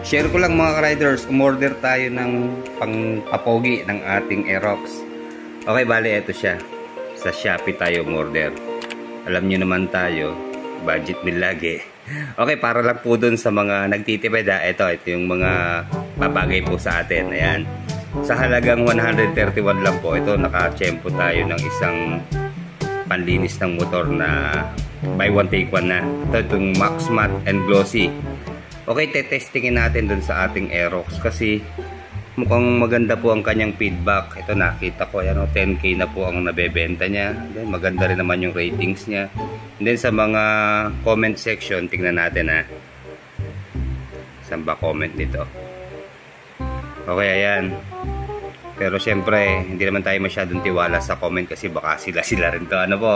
Share ko lang mga riders, umorder tayo ng pangpapogi ng ating Aerox. Okay, bale, ito siya. Sa Shopee tayo umorder. Alam nyo naman tayo, budget bill lagi. Okay, para lang po dun sa mga nagtitipid ha. Ito yung mga babagay po sa atin. Ayan. Sa halagang 131 lang po, ito nakachempo tayo ng isang panlinis ng motor na buy one take one na. Ito itong Max Matte and Glossy. Okay, testingin natin dun sa ating Aerox kasi mukhang maganda po ang kanyang feedback. Ito nakita ko, ayan, 10K na po ang nabebenta niya. Then maganda rin naman yung ratings niya. And then sa mga comment section, tingnan natin ha. Saan ba comment nito? Okay, ayan. Pero syempre, hindi naman tayo masyadong tiwala sa comment kasi baka sila rin to. Ano po?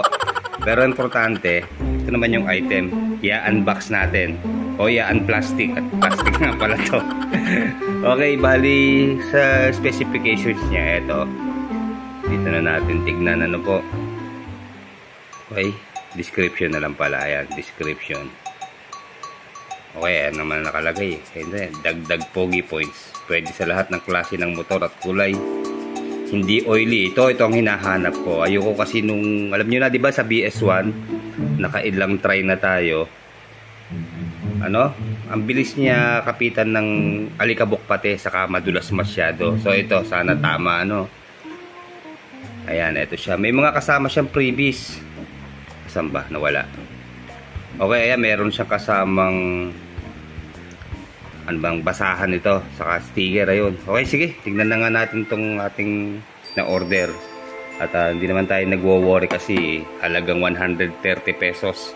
Pero importante, ito naman yung item. I-unbox natin. O i-unplastic. At plastic nga pala to. Okay, bali sa specifications niya, ito. Dito na natin tignan ano po. Okay, description na lang pala. Ayan, description. Okay, ayan naman nakalagay. Ayan, dagdag pogi points. Pwede sa lahat ng klase ng motor at kulay. Hindi oily. Ito ang hinahanap ko. Ayoko kasi nung, alam nyo na diba sa BS1, nakailang try na tayo. Ano? Ang bilis niya kapitan ng alikabok pati, saka madulas masyado. So ito, sana tama ano. Ayan, ito siya. May mga kasama siyang freebies. Saan ba? Nawala. Okay, ayan, meron siyang kasamang ano bang basahan ito, saka sticker, ayun. Okay, sige, tignan na nga natin tong ating na-order. At hindi naman tayo nagwo-worry kasi halagang 130 pesos.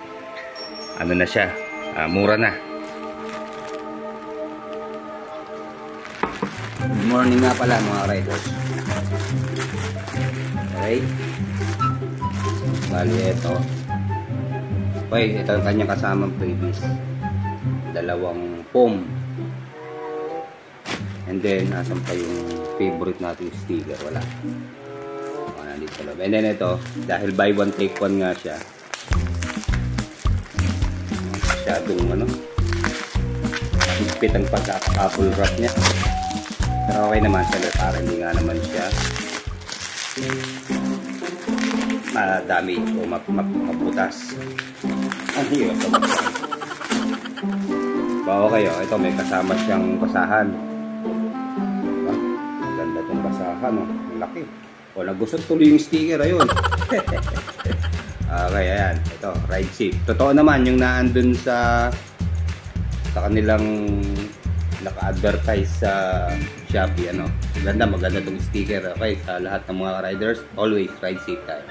Ano na siya? Mura na. Good morning nga pala mga riders. Okay. Bali, ito. Okay, ito ang kanyang kasamang freebies. Dalawang foam. And then, asan pa yung favorite nating sticker? Wala. Nandito sa loob. And then ito, dahil buy one take one nga siya. Masyadong ano, higpit ang pagkaka-apple wrap niya. Pero okay naman siya, para hindi nga naman siya madami o maputas. Ang hirap ito. Bawa kayo, ito may kasama siyang basahan. Maganda itong basahan, oh. Laki. O nagusot tuloy yung sticker, ayun. Okay, ayan. Ito, ride safe. Totoo naman yung naandun sa kanilang naka-advertise sa Shopee, ano. Maganda itong sticker. Okay, sa lahat ng mga riders, always ride safe tayo.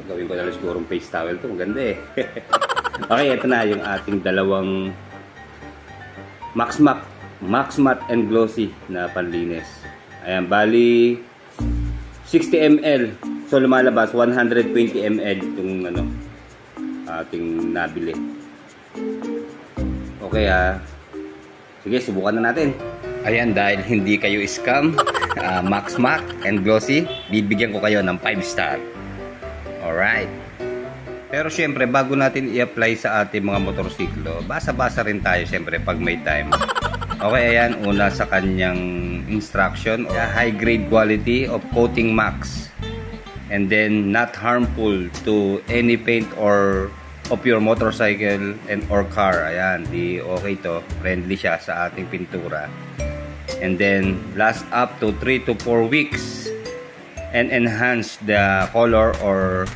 Gawin ko na lang siguro yung face towel ito. Maganda eh. Okay, ito na yung ating dalawang Max Matte and Glossy na panlinis. Ayan, bali 60 ml. So lumalabas 120 ml itong ano, ating nabili. Okay sige, subukan na natin. Ayan, dahil hindi kayo scam, Max Matte and Glossy, bibigyan ko kayo ng 5 star. Alright. Pero syempre, bago natin i-apply sa ating mga motorsiklo, basa-basa rin tayo syempre pag may time. Okay, ayan, una sa kanyang instruction, high grade quality of coating max. And then, not harmful to any paint or of your motorcycle and or car. Ayan, okay to. Friendly siya sa ating pintura. And then, last up to 3 to 4 weeks. And enhance the color or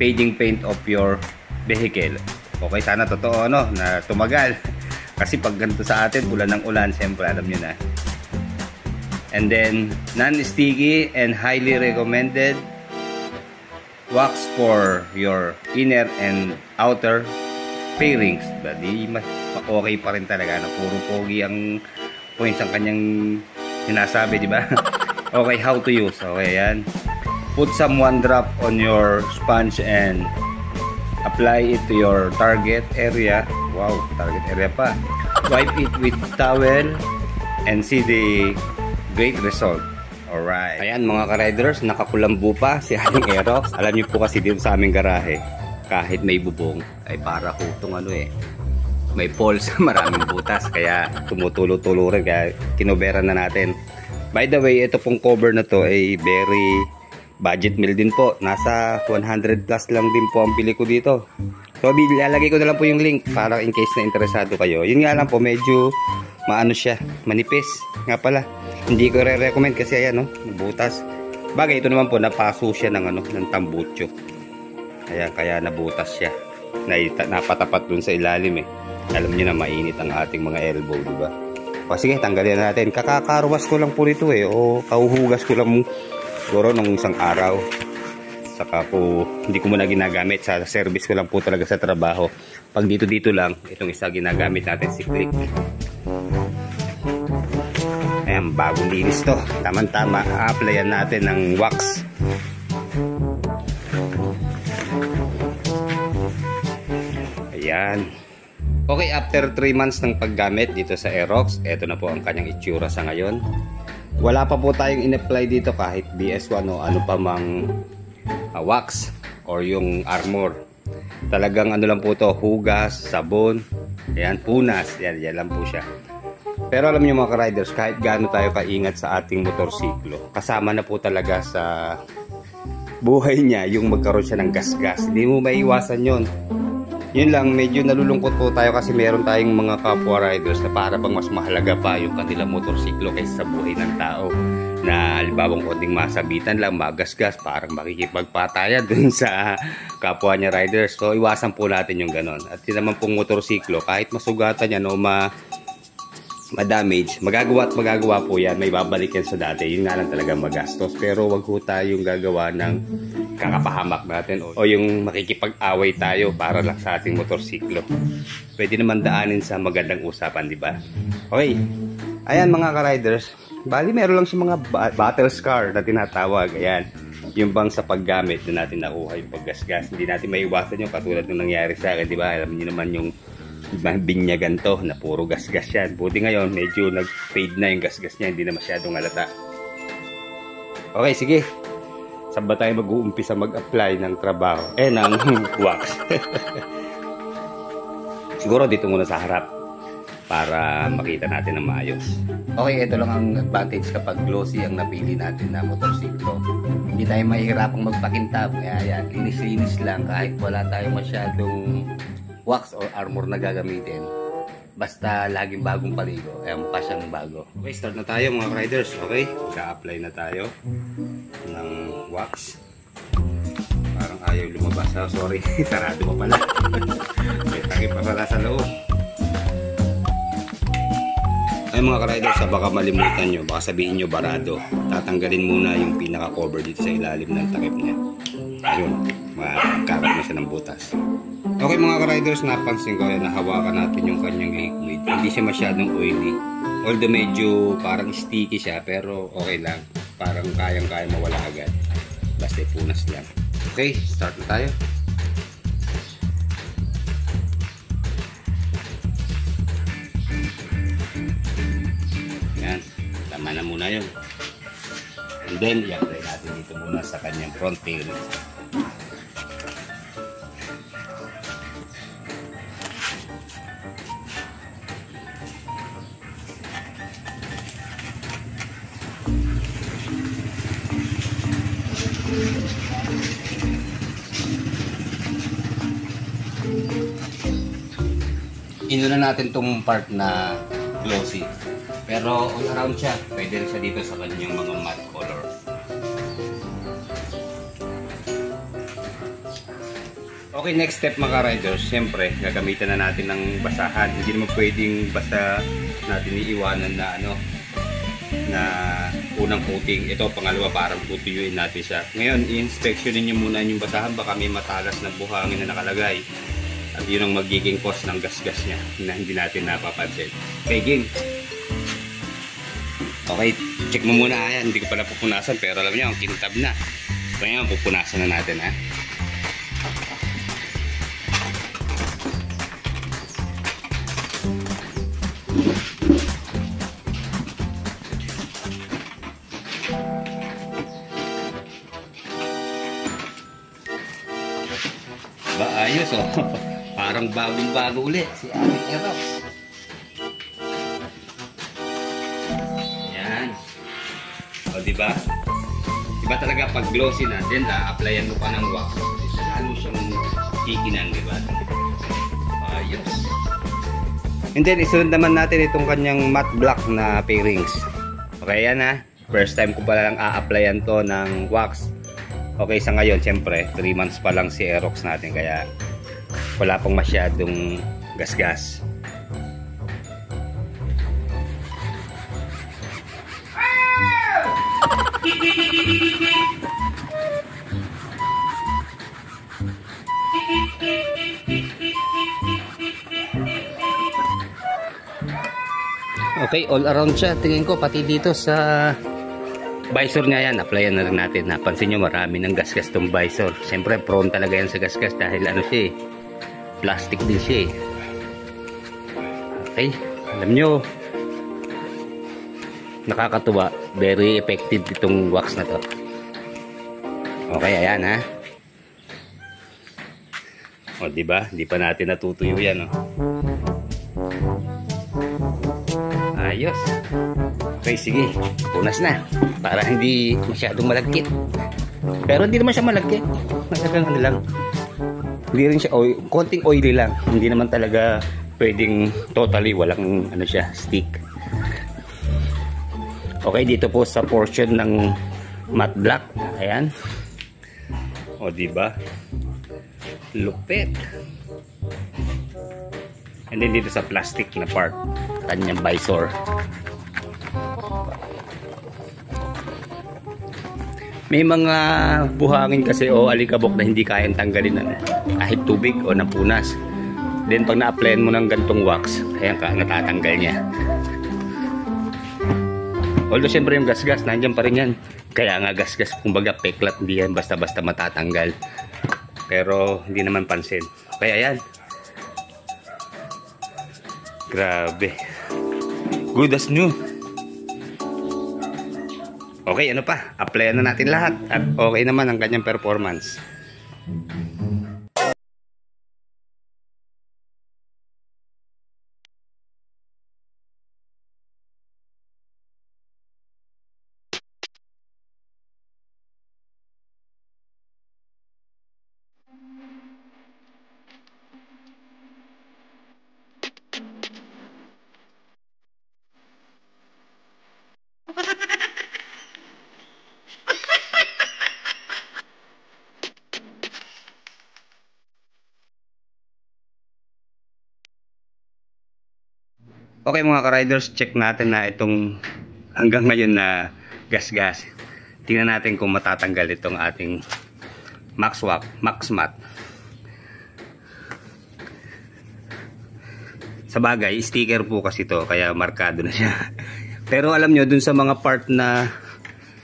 fading paint of your vehicle. Okay, sana totoo ano, na tumagal. Kasi pag ganito sa atin, ulan ng ulan, siyempre alam nyo na. And then, non-sticky and highly recommended wax for your inner and outer fairings. Di okay pa rin talaga. Puro pogi ang points ang kanyang sinasabi, di ba? Okay, how to use. Okay, yan. Put some one drop on your sponge and apply it to your target area. Wow, target area pa. Wipe it with towel and see the great result. Alright. Ayan mga ka-riders, nakakulambo pa si ating Aerox. Alam niyo po kasi dito sa aming garahe, kahit may bubong, ay para ko itong ano may poles, maraming butas, kaya tumutulo-tulo rin, kaya kinoberan na natin. By the way, ito pong cover na to ay very budget meal din po. Nasa 100 plus lang din po ang bili ko dito. So, ilalagay ko na lang po yung link para in case na interesado kayo. Yun nga lang po, medyo maano siya, manipis. Nga pala, hindi ko re-recommend kasi ayan, no, butas. Bagay, ito naman po, napaso siya ng, ng tambutso. Kaya nabutas siya. Napatapat dun sa ilalim eh. Alam niyo na mainit ang ating mga elbow, diba? O sige, tanggalin natin. Kakakarwas ko lang po nito eh. O kahuhugas ko lang siguro nung isang araw. Saka po, hindi ko muna ginagamit. Sa service ko lang po talaga sa trabaho. Pag dito lang, itong isa ginagamit natin, si Click. Ayan, bagong linis to. Tama-tama, a-applyan natin ng wax. Ayan. Okay, after 3 months ng paggamit dito sa Aerox, eto na po ang kanyang itsura sa ngayon. Wala pa po tayong in-apply dito kahit BS1 o ano pa mang wax or yung armor. Talagang ano lang po to, hugas, sabon, ayan, punas, yan lang po siya. Pero alam niyo mga ka-riders, kahit gaano tayo kaingat sa ating motorsiklo, kasama na po talaga sa buhay niya yung magkaroon siya ng gas-gas. Hindi mo maiwasan yon. Yun lang, medyo nalulungkot po tayo kasi meron tayong mga kapwa riders na para bang mas mahalaga pa yung kanilang motorsiklo kaysa sa buhay ng tao. Na halibawang konting masabitan lang, magasgas, parang makikipagpatayan dun sa kapwa niya riders. So iwasan po natin yung ganon. At yun naman pong motorsiklo, kahit masugatan yan o ma-damage, magagawa po yan, may babalik yan sa dati. Yun nga lang talaga magastos, pero wag ho tayong gagawa ng kakapahamak natin o yung makikipag-away tayo para lang sa ating motorsiklo. Pwede naman daanin sa magandang usapan, di ba? Okay, ayan mga ka-riders, bali meron lang siya mga battle scar na tinatawag. Ayan, yung bang sa paggamit na natin nakuha yung paggasgas, hindi natin maiwasan yung katulad ng nangyari sa akin, di ba? Alam niyo naman yung binyagan to na puro gasgas yan. Buti ngayon medyo nag-fade na yung gasgas niya, hindi na masyadong halata. Okay, sige, saan ba tayo mag-uumpisa mag-apply ng trabaho ng wax? Siguro dito muna sa harap para makita natin ng maayos. Okay, ito lang ang advantage kapag glossy ang napili natin na motorsiklo. Hindi tayo mahihirapang magpakintab. Kaya linis-linis lang kahit wala tayong masyadong wax or armor na gagamitin. Basta laging bagong paligo. Ayan, mukha siyang bago. Okay, start na tayo mga riders. Okay, mag-a-apply na tayo ng wax. Parang ayaw lumabas. Oh, sorry, sarado pa pala. May takip pa pala sa loob. Ay mga ka-riders, baka malimutan nyo, baka sabihin nyo barado. Tatanggalin muna yung pinaka-cover dito sa ilalim ng takip niya. Ayun, magkaroon na siya ng butas. Okay mga ka-riders, napansin ko yan, nahawakan natin yung kanyang liquid. Hindi siya masyadong oily. Although medyo parang sticky siya, pero okay lang. Parang kayang-kaya mawala agad. Basta punas lang. Okay, start na tayo. Yan, tama na muna yun. And then, i-apply natin dito muna sa kanyang front tail. Inuna natin itong part na glossy. Pero all around siya, pwede rin siya dito sa kanyang mga matte color. Okay, next step mga riders, siyempre gagamitan na natin ng basahan. Hindi naman pwedeng basta natin iiwanan na na unang coating. Ito pangalawa, parang tutuyuin natin siya. Ngayon, i-inspectionin nyo muna yung basahan, baka may matalas na buhangin na nakalagay. At yun ang magiging cause ng gas-gas niya na hindi natin napapansin. Okay, game. Okay, check mo muna. Ayan, hindi ko pala pupunasan, pero alam niyo, ang kintab na. Kaya pupunasan na natin, ha. Ba, ayos, oh. Parang bagong-bago ulit si ating Aerox. Yan. O, diba? Diba talaga pag glossy natin, applyan mo pa ng wax. Lalo siyang kikinan, diba? Ayos. And then, isunod naman natin itong kanyang matte black na pairings. Okay, yan ha. First time ko pala lang a-applyan to ng wax. Okay, sa ngayon, siyempre, 3 months pa lang si Aerox natin, kaya wala pang masyadong gasgas. Okay, all around siya. Tingin ko pati dito sa visor niya yan, applyan na rin natin. Napansin nyo, marami ng gasgas tong visor. Siyempre, prone talaga yan sa gasgas dahil ano siya, plastic din siya. Okay, alam nyo, nakakatuwa, very effective itong wax na to. Okay, ayan ha. O, diba? Hindi pa natin natutuyo yan, oh. Ayos. Okay, sige. Punas na. Para hindi masyadong malagkit. Pero hindi naman siya malagkit. Talagang ano lang. Hindi rin siya, konting oily lang. Hindi naman talaga pwedeng totally walang ano siya, stick. Okay, dito po sa portion ng matte black. Ayan. O, diba? Lupit. And then dito sa plastic na part, kanyang visor. May mga buhangin kasi o alikabok na hindi kayang tanggalin ng kahit tubig o napunas. Then pag na-applyan mo ng gantong wax, ayan ka, natatanggal niya. Although syempre yung gasgas, nandiyan pa rin yan. Kaya nga gasgas, kumbaga peklat, hindi yan basta-basta matatanggal. Pero hindi naman pansin. Kaya yan. Grabe. Good as new. Okay, ano pa? Applyan na natin lahat. At okay naman ang kanyang performance. Okay mga ka-riders, check natin na itong hanggang ngayon na gas-gas. Tingnan natin kung matatanggal itong ating Max Matte. Sa bagay, sticker po kasi ito, kaya markado na siya. Pero alam nyo, dun sa mga part na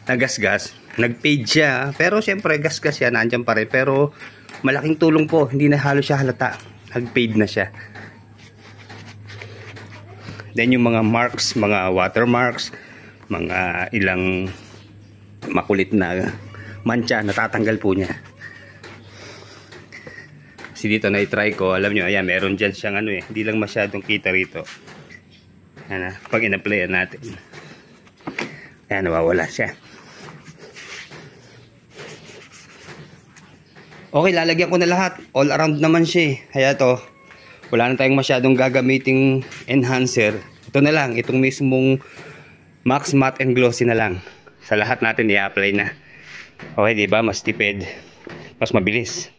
gas-gas, nag-fade siya. Pero syempre, gas-gas yan, nandiyan pa rin. Pero malaking tulong po, hindi na halos siya halata. Nag-fade na siya. Then yung mga marks, mga watermarks, mga ilang makulit na mancha, natatanggal po niya. Kasi dito na-try ko, alam nyo, ayan, meron dyan siyang ano hindi lang masyadong kita rito. Ayan, pag in-applyan natin, ayan, nawawala siya. Okay, lalagyan ko na lahat. All around naman siya. Kaya to, wala na tayong masyadong gagamiting enhancer. Ito na lang, itong mismong Max Matte and Glossy na lang. Sa lahat natin i-apply na. Okay, diba? Mas tipid. Mas mabilis.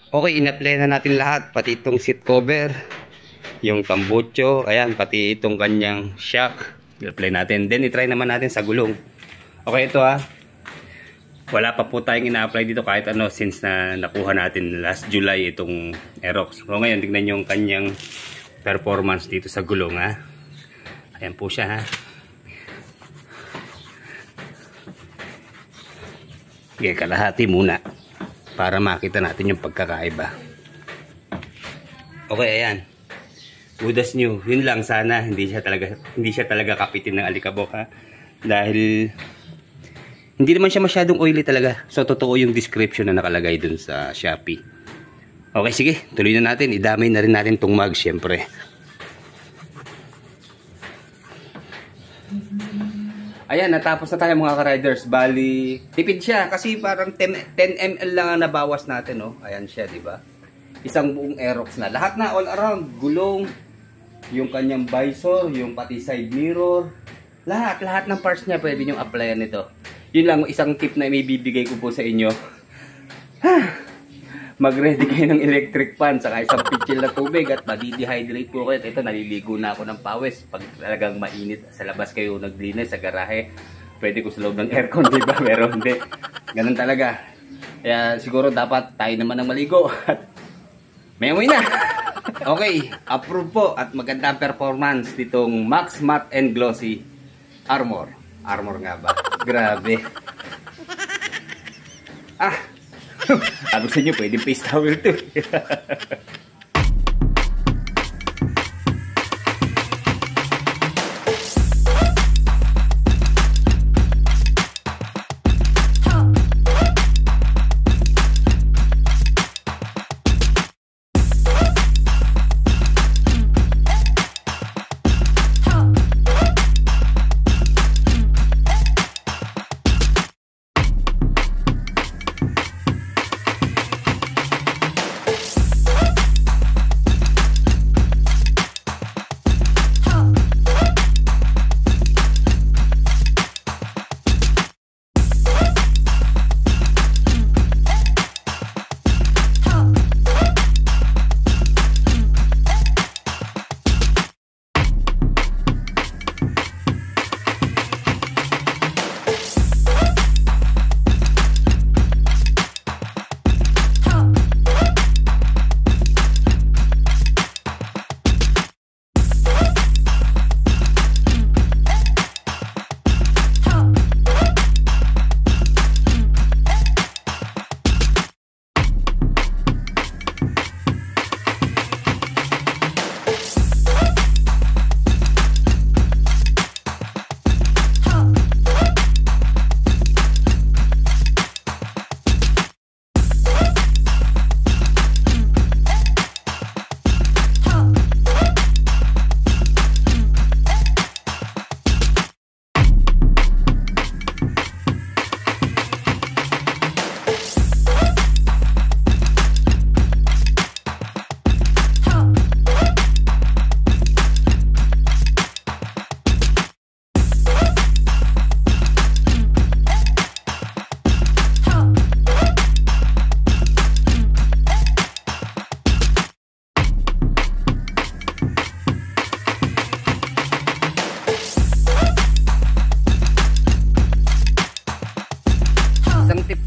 Okay, in-apply na natin lahat, pati itong seat cover, yung tambucho, ayan, pati itong kanyang shock. I-apply natin. Then i-try naman natin sa gulong. Okay, ito wala pa po tayong ina-apply dito kahit ano since na nakuha natin last July itong Aerox. So ngayon, tignan nyo yung kanyang performance dito sa gulong, ha. Ayan po siya, ha. Okay, kalahati muna para makita natin yung pagkakaiba. Okay, ayan. Good as new. Yun lang, sana hindi siya talaga kapitin ng alikabok, ha. Dahil hindi naman siya masyadong oily talaga. So totoo yung description na nakalagay dun sa Shopee. Okay, sige, tuloy na natin. Idamay na rin natin tong mug, syempre. Ayan, natapos na tayo mga ka-riders. Bali, tipid siya kasi parang 10 ml lang ang nabawas natin, no? Ayan siya, di ba? Isang buong Aerox na. Lahat na, all around. Gulong, yung kanyang visor, yung pati side mirror. Lahat ng parts niya pwede nyo applyan nito. Yun lang, isang tip na ibibigay ko po sa inyo. Mag-ready kayo ng electric fan, saka isang pitchil na tubig at madi-dehydrate po kayo. Ito, naliligo na ako ng pawis. Pag talagang mainit sa labas kayo naglinis sa garahe, pwede ko sa loob ng aircon, diba? Pero hindi. Ganun talaga. Kaya siguro dapat tayo naman ang maligo. May amoy na. Okay, approve po at magandang performance ditong Max Matte and Glossy Armor. Armor nga ba? Grabe. Sabi sa inyo, pwedeng face towel to.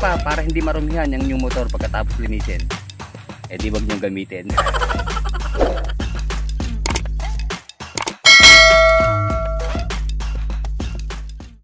Para hindi marumihan yung new motor pagkatapos linisin, eh di wag niyong gamitin.